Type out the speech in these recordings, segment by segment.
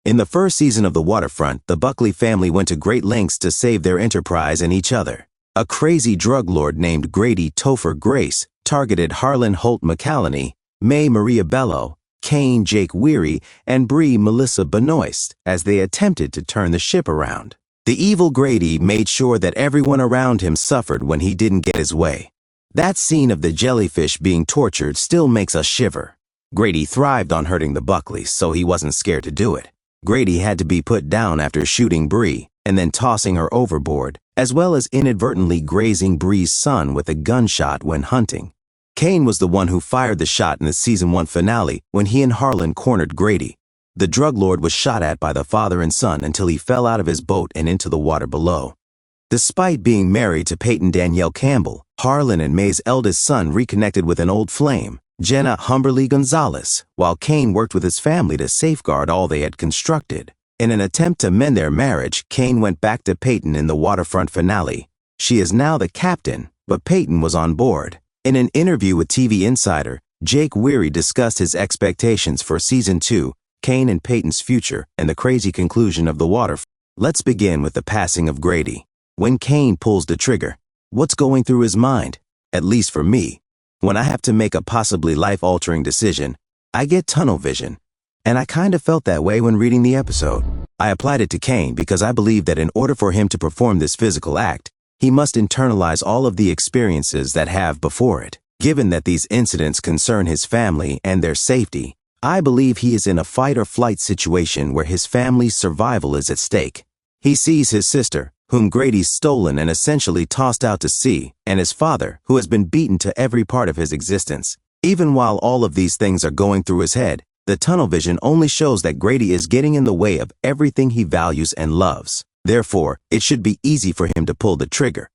In the first season of The Waterfront, the Buckley family went to great lengths to save their enterprise and each other. A crazy drug lord named Grady Topher Grace targeted Harlan Holt McCallany, May Maria Bello, Kane Jake Weary, and Bree Melissa Benoist as they attempted to turn the ship around. The evil Grady made sure that everyone around him suffered when he didn't get his way. That scene of the jellyfish being tortured still makes us shiver. Grady thrived on hurting the Buckleys, so he wasn't scared to do it. Grady had to be put down after shooting Bree and then tossing her overboard, as well as inadvertently grazing Bree's son with a gunshot when hunting. Kane was the one who fired the shot in the season 1 finale when he and Harlan cornered Grady. The drug lord was shot at by the father and son until he fell out of his boat and into the water below. Despite being married to Peyton Danielle Campbell, Harlan and May's eldest son reconnected with an old flame, Jenna Humberly Gonzalez, while Kane worked with his family to safeguard all they had constructed. In an attempt to mend their marriage, Kane went back to Peyton in the Waterfront finale. She is now the captain, but Peyton was on board. In an interview with TV Insider, Jake Weary discussed his expectations for Season 2, Kane and Peyton's future, and the crazy conclusion of The Waterfront. Let's begin with the passing of Grady. When Kane pulls the trigger, what's going through his mind? At least for me. When I have to make a possibly life-altering decision, I get tunnel vision. And I kind of felt that way when reading the episode. I applied it to Kane because I believe that in order for him to perform this physical act, he must internalize all of the experiences that have before it. Given that these incidents concern his family and their safety, I believe he is in a fight-or-flight situation where his family's survival is at stake. He sees his sister, whom Grady's stolen and essentially tossed out to sea, and his father, who has been beaten to every part of his existence. Even while all of these things are going through his head, the tunnel vision only shows that Grady is getting in the way of everything he values and loves. Therefore, it should be easy for him to pull the trigger.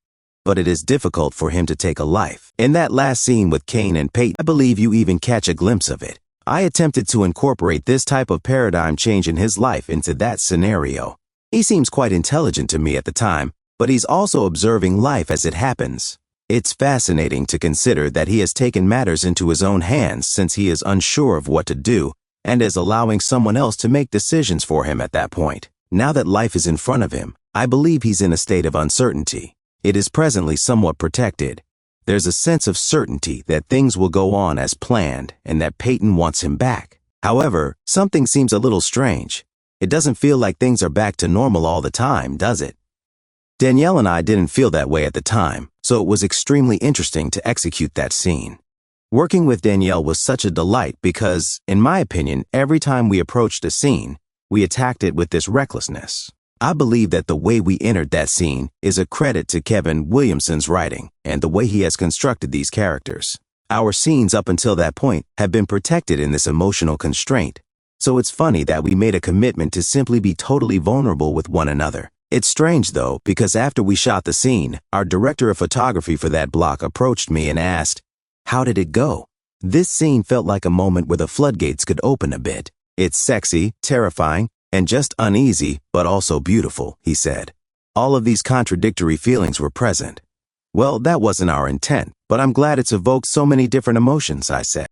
But it is difficult for him to take a life. In that last scene with Kane and Peyton, I believe you even catch a glimpse of it. I attempted to incorporate this type of paradigm change in his life into that scenario. He seems quite intelligent to me at the time, but he's also observing life as it happens. It's fascinating to consider that he has taken matters into his own hands since he is unsure of what to do and is allowing someone else to make decisions for him at that point. Now that life is in front of him, I believe he's in a state of uncertainty. It is presently somewhat protected. There's a sense of certainty that things will go on as planned and that Peyton wants him back. However, something seems a little strange. It doesn't feel like things are back to normal all the time, does it? Danielle and I didn't feel that way at the time, so it was extremely interesting to execute that scene. Working with Danielle was such a delight because, in my opinion, every time we approached a scene, we attacked it with this recklessness. I believe that the way we entered that scene is a credit to Kevin Williamson's writing and the way he has constructed these characters. Our scenes up until that point have been protected in this emotional constraint. So it's funny that we made a commitment to simply be totally vulnerable with one another. It's strange though, because after we shot the scene, our director of photography for that block approached me and asked, "How did it go?" This scene felt like a moment where the floodgates could open a bit. "It's sexy, terrifying, and just uneasy, but also beautiful," he said. All of these contradictory feelings were present. "Well, that wasn't our intent, but I'm glad it's evoked so many different emotions," I said.